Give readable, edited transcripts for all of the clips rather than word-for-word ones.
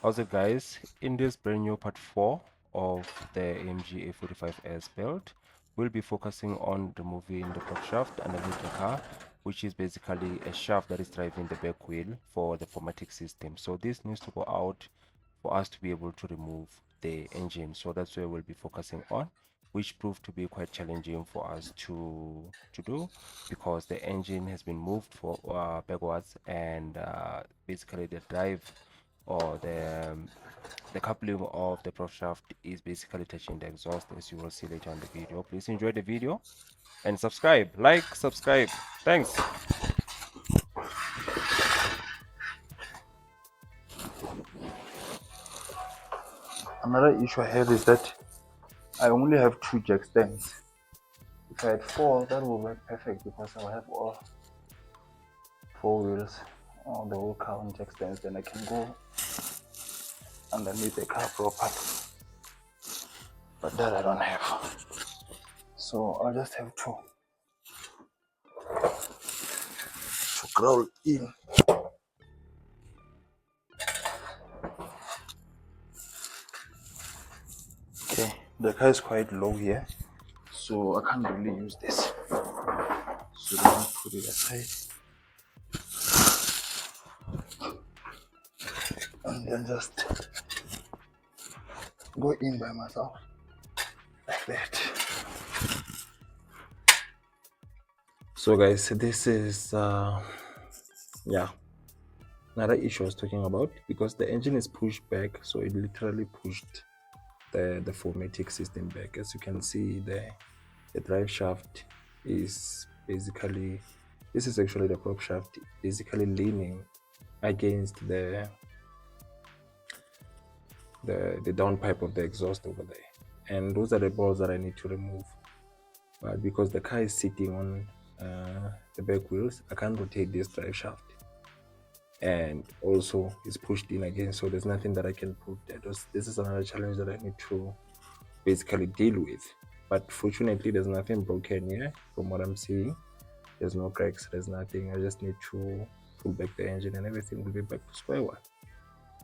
How's it, guys? In this brand new part 4 of the AMG A45S build, we'll be focusing on removing the prop shaft underneath the car, which is basically a shaft that is driving the back wheel for the 4MATIC system. So this needs to go out for us to be able to remove the engine. So that's where we'll be focusing on, which proved to be quite challenging for us to do, because the engine has been moved for backwards, and basically the drive or the coupling of the prop shaft is basically touching the exhaust, as you will see later on the video. Please enjoy the video and subscribe, subscribe. Thanks. Another issue I have is that I only have 2 jack stands. If I had 4, that would work perfect because I'll have all 4 wheels on the whole car on jack stands. Then I can go underneath the car properly. But that I don't have. So I'll just have to crawl in. Okay, the car is quite low here, so I can't really use this. So let me put it aside and then just go in by myself like that. So guys, this is another issue I was talking about, because the engine is pushed back, so it literally pushed the 4MATIC system back. As you can see, the drive shaft is basically, this is actually the prop shaft, basically leaning against the downpipe of the exhaust over there, and those are the balls that I need to remove. But because the car is sitting on the back wheels, I can't rotate this drive shaft, and also it's pushed in again, so there's nothing that I can put there. This is another challenge that I need to basically deal with. But fortunately, there's nothing broken here from what I'm seeing. There's no cracks, there's nothing. I just need to pull back the engine and everything will be back to square one.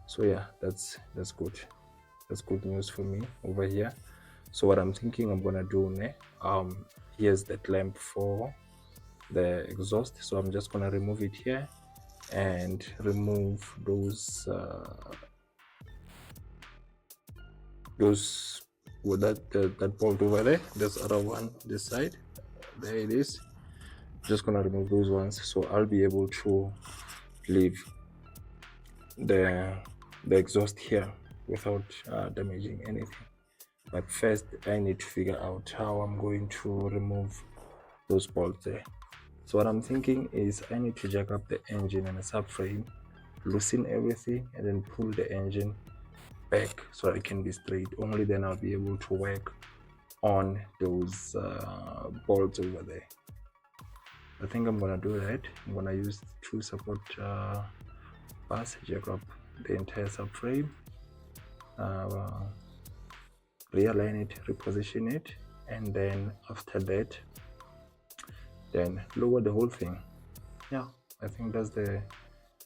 So yeah, that's good. That's good news for me over here. So what I'm thinking I'm gonna do now, here's the clamp for the exhaust, so I'm just gonna remove it here and remove those with that bolt over there. There's other one this side, there it is. Just gonna remove those ones, so I'll be able to leave the exhaust here without damaging anything. But first I need to figure out how I'm going to remove those bolts there. So what I'm thinking is I need to jack up the engine and the subframe, loosen everything, and then pull the engine back so it can be straight. Only then I'll be able to work on those bolts over there. I think I'm gonna do that. I'm gonna use 2 support bars, jack up the entire subframe, realign it, reposition it, and then after that, then lower the whole thing. Yeah, I think that's the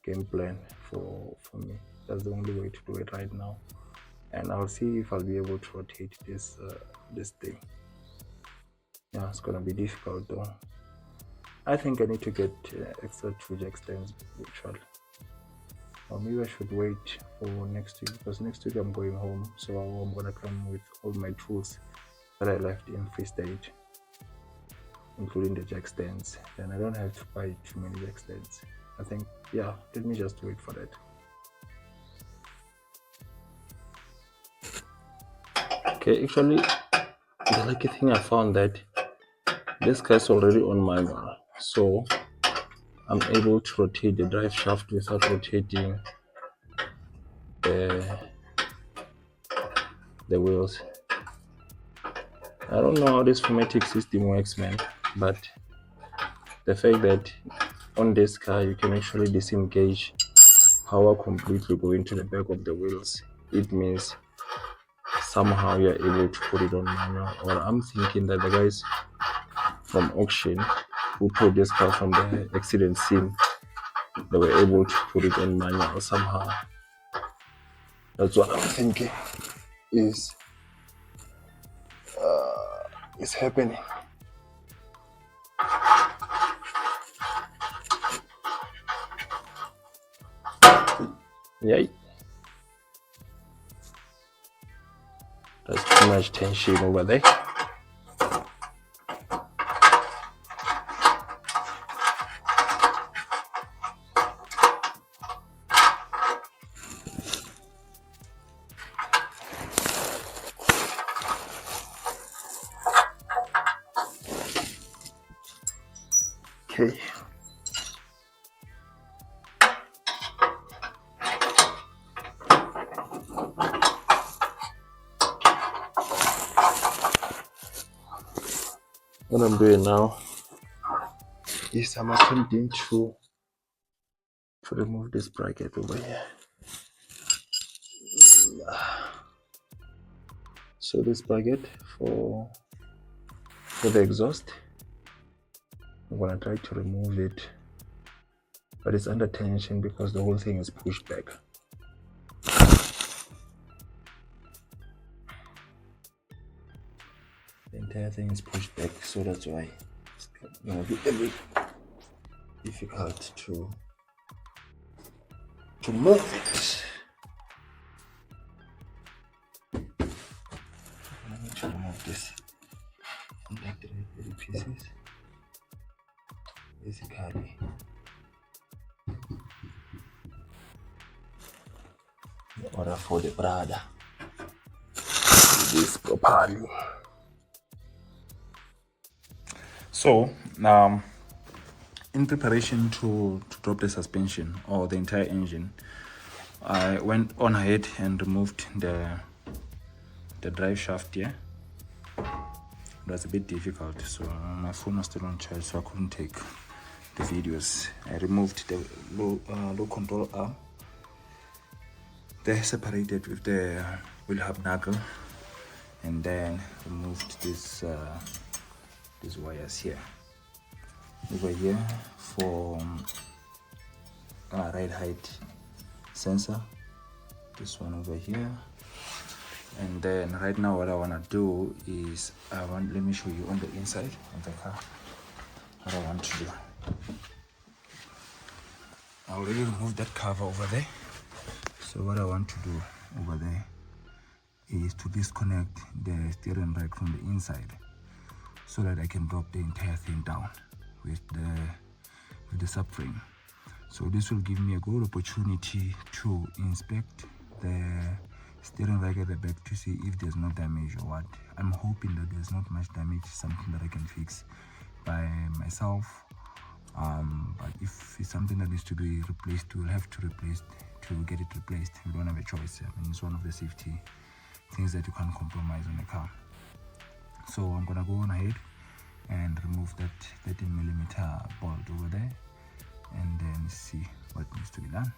game plan for me. That's the only way to do it right now, and I'll see if I'll be able to rotate this thing. Yeah, it's gonna be difficult though. I think I need to get extra 2 jack stands virtually, or maybe I should wait for next week, because next week I'm going home, so I'm gonna come with all my tools that I left in Free State, including the jack stands. Then I don't have to buy too many jack stands. I think, yeah, let me just wait for that. Okay, actually, the lucky thing I found that this car is already on manual, so I'm able to rotate the drive shaft without rotating the wheels. I don't know how this 4MATIC system works, man, but the fact that on this car you can actually disengage power completely going to the back of the wheels, it means somehow you're able to put it on manual. Or I'm thinking that the guys from auction who towed this car from the accident scene, they were able to put it on manual somehow. That's what I'm thinking is happening. Yay. There's too much tension over there. Okay. What I'm doing now is I'm attempting to remove this bracket over here. So this bracket for the exhaust, I'm gonna try to remove it, but it's under tension because the whole thing is pushed back. The entire thing is pushed back, so that's why it's gonna be a bit difficult to move it. I need to remove this like the little pieces basically. In order for the brother to do this properly. So in preparation to drop the suspension or the entire engine, I went on ahead and removed the drive shaft here. It was a bit difficult, so my phone was still on charge, so I couldn't take the videos. I removed the low control arm. They're separated with the wheel hub knuckle, and then removed these wires here. Over here for ride height sensor, this one over here. And then right now what I want to do is let me show you on the inside of the car what I want to do. I already removed that cover over there, so what I want to do over there is to disconnect the steering rack from the inside so that I can drop the entire thing down with the subframe. So this will give me a good opportunity to inspect the steering rack at the back to see if there's no damage or what. I'm hoping that there's not much damage, something that I can fix by myself. But if it's something that needs to be replaced, we'll have to get it replaced. We don't have a choice. I mean, it's one of the safety things that you can't compromise on a car. So I'm gonna go on ahead and remove that 13mm bolt over there, and then see what needs to be done.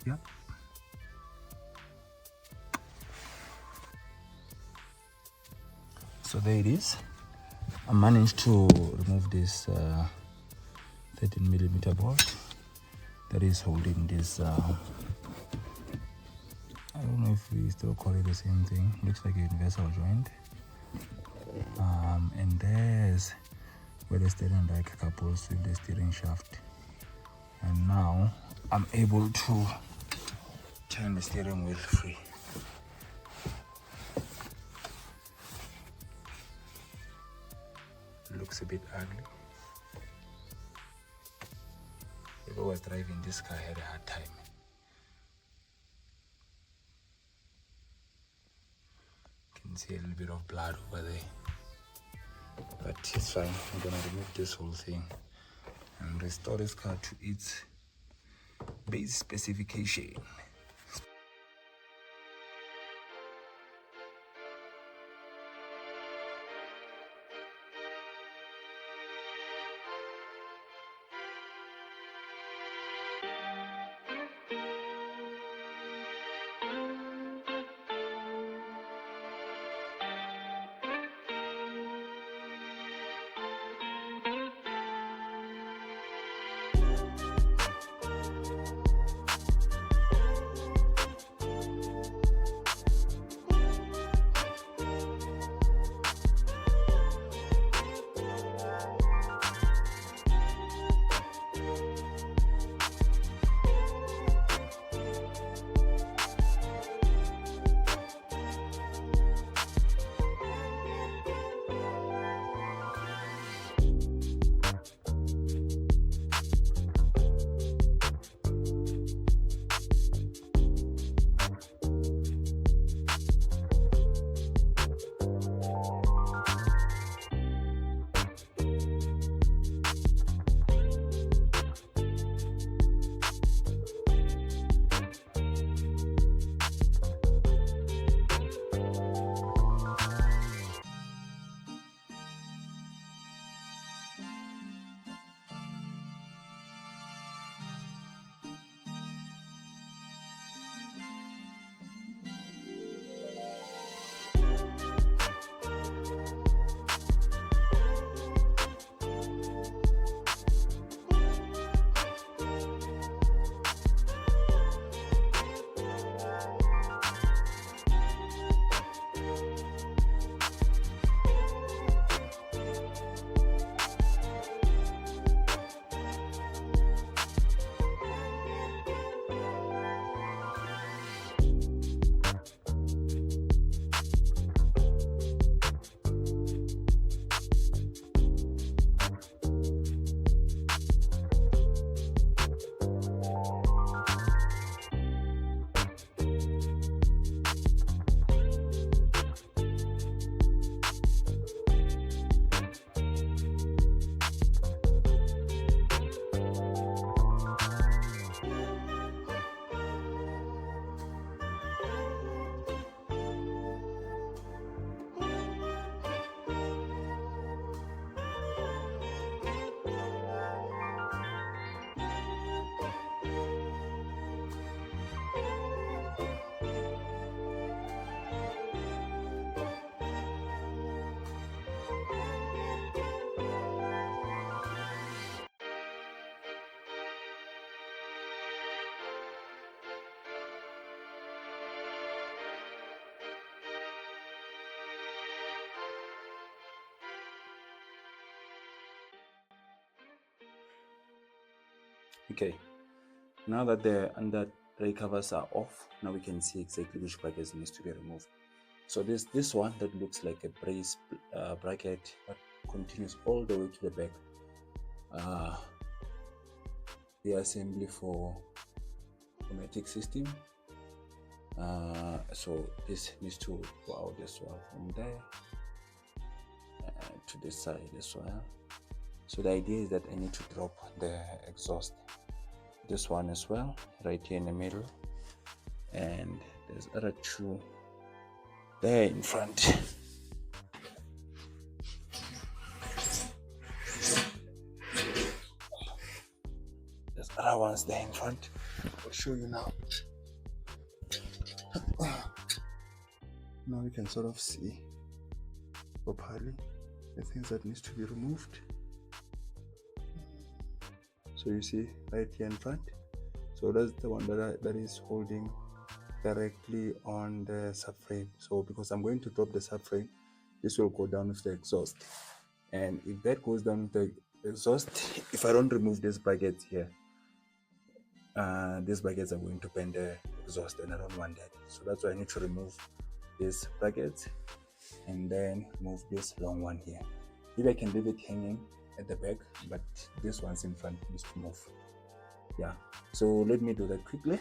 Yep. So there it is. I managed to remove this 13mm bolt that is holding this I don't know if we still call it the same thing. Looks like a universal joint. And there's where the steering rack couples with the steering shaft. And now I'm able to turn the steering wheel free. Looks a bit ugly. Whoever was driving this car had a hard time. You can see a little bit of blood over there. But it's fine. I'm gonna remove this whole thing and restore this car to its base specification. Okay, now that the under tray covers are off, now we can see exactly which brackets needs to be removed. So this one that looks like a brace bracket that continues all the way to the back. The assembly for automatic system. So this needs to go out as well from there to this side as well. So the idea is that I need to drop the exhaust, this one as well, right here in the middle, and there's other two there in front. There's other ones there in front. I'll show you now. Now you can sort of see properly the things that needs to be removed. So you see right here in front. So that's the one that is holding directly on the subframe. So because I'm going to drop the subframe, this will go down with the exhaust. And if that goes down with the exhaust, if I don't remove these brackets here, these brackets are going to bend the exhaust, and I don't want that. So that's why I need to remove these brackets and then move this long one here. Maybe I can leave it hanging at the back, but this one's in front needs to move. Yeah, so let me do that quickly.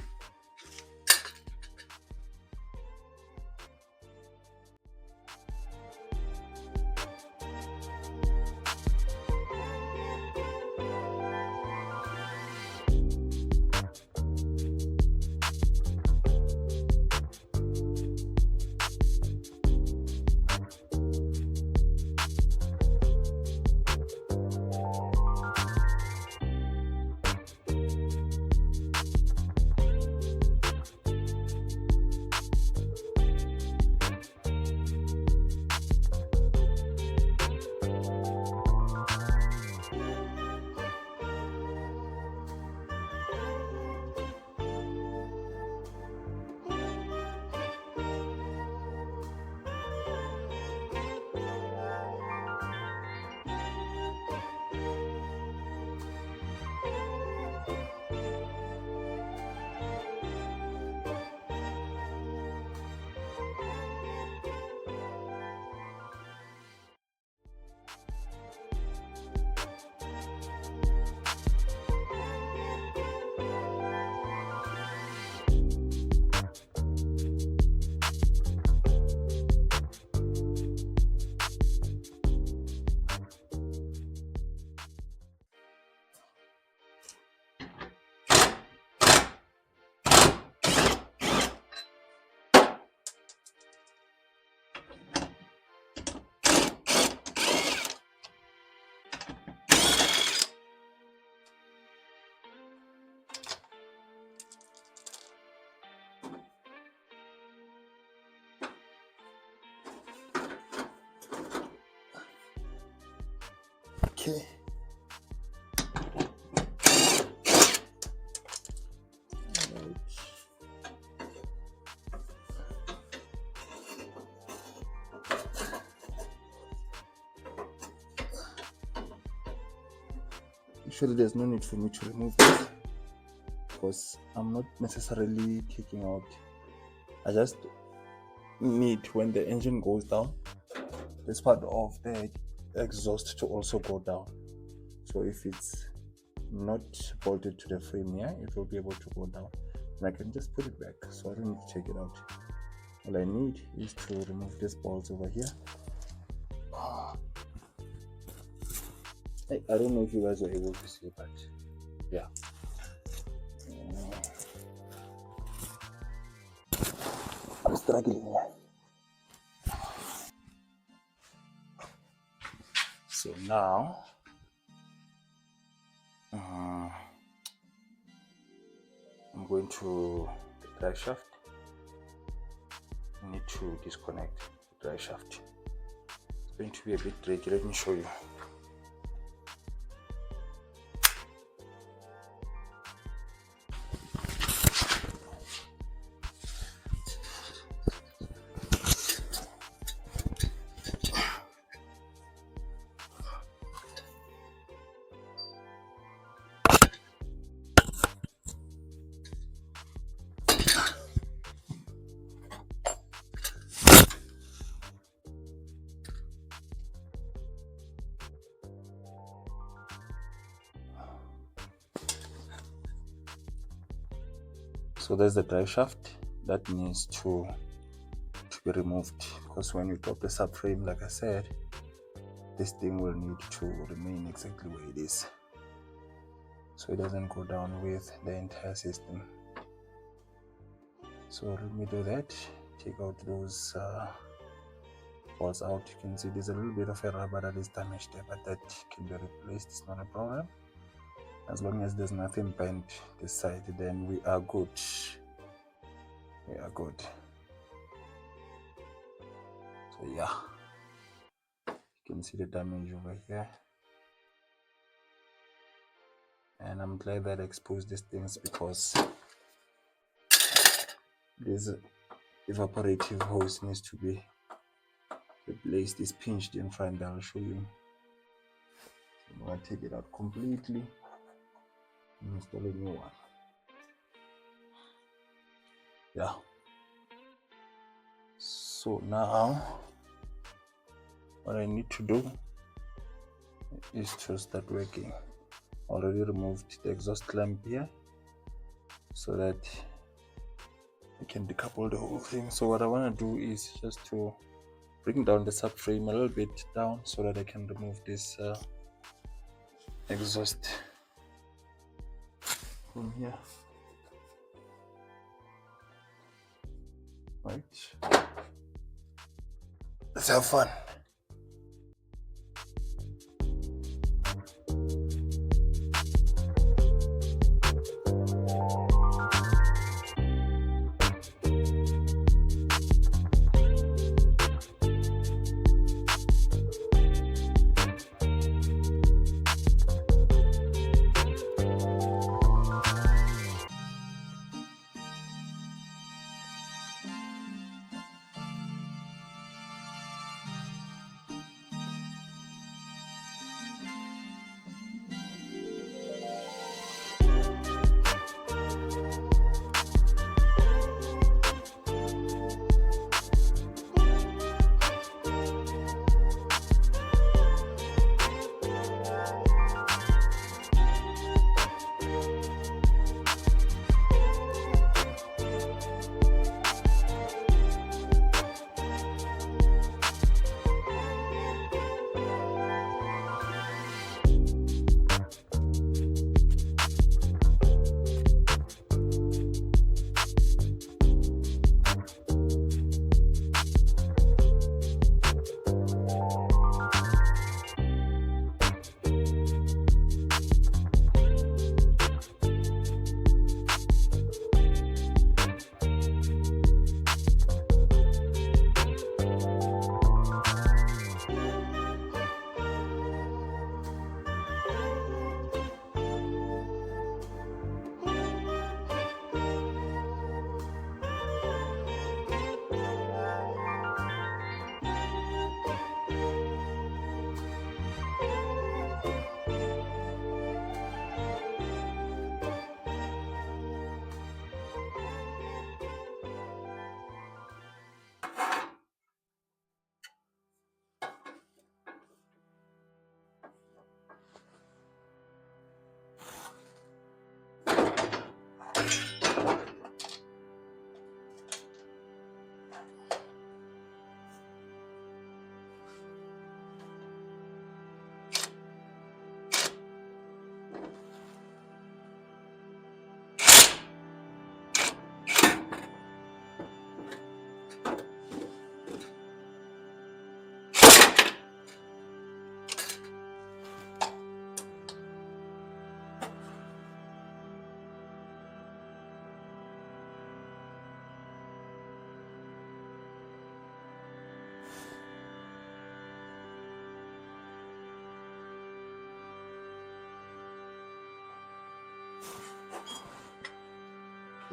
Okay. Actually, there's no need for me to remove this because I'm not necessarily taking out. I just need, when the engine goes down, this part of the exhaust to also go down. So if it's not bolted to the frame here, it will be able to go down, and I can just put it back, so I don't need to take it out. All I need is to remove these bolts over here. I don't know if you guys are able to see, but yeah. I'm struggling here. So now I'm going to the drive shaft. I need to disconnect the drive shaft. It's going to be a bit tricky. Let me show you. So there's the drive shaft that needs to be removed, because when you drop the subframe, like I said, this thing will need to remain exactly where it is, so it doesn't go down with the entire system. So let me do that. Take out those bolts out. You can see there's a little bit of a rubber that is damaged there, but that can be replaced. It's not a problem. As long as there's nothing bent this side, then we are good. We are good. So yeah, you can see the damage over here. And I'm glad that I exposed these things, because this evaporative hose needs to be replaced. It's pinched in front. I'll show you. So I'm going to take it out completely and install a new one. Yeah. So now what I need to do is to start working. Already removed the exhaust clamp here so that I can decouple the whole thing. So what I want to do is just to bring down the subframe a little bit down so that I can remove this exhaust from here. Right, let's have fun.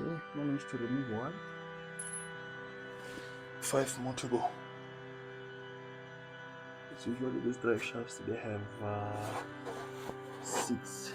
Okay, managed to remove one. 5 more to go. It's usually these drive shafts, they have 6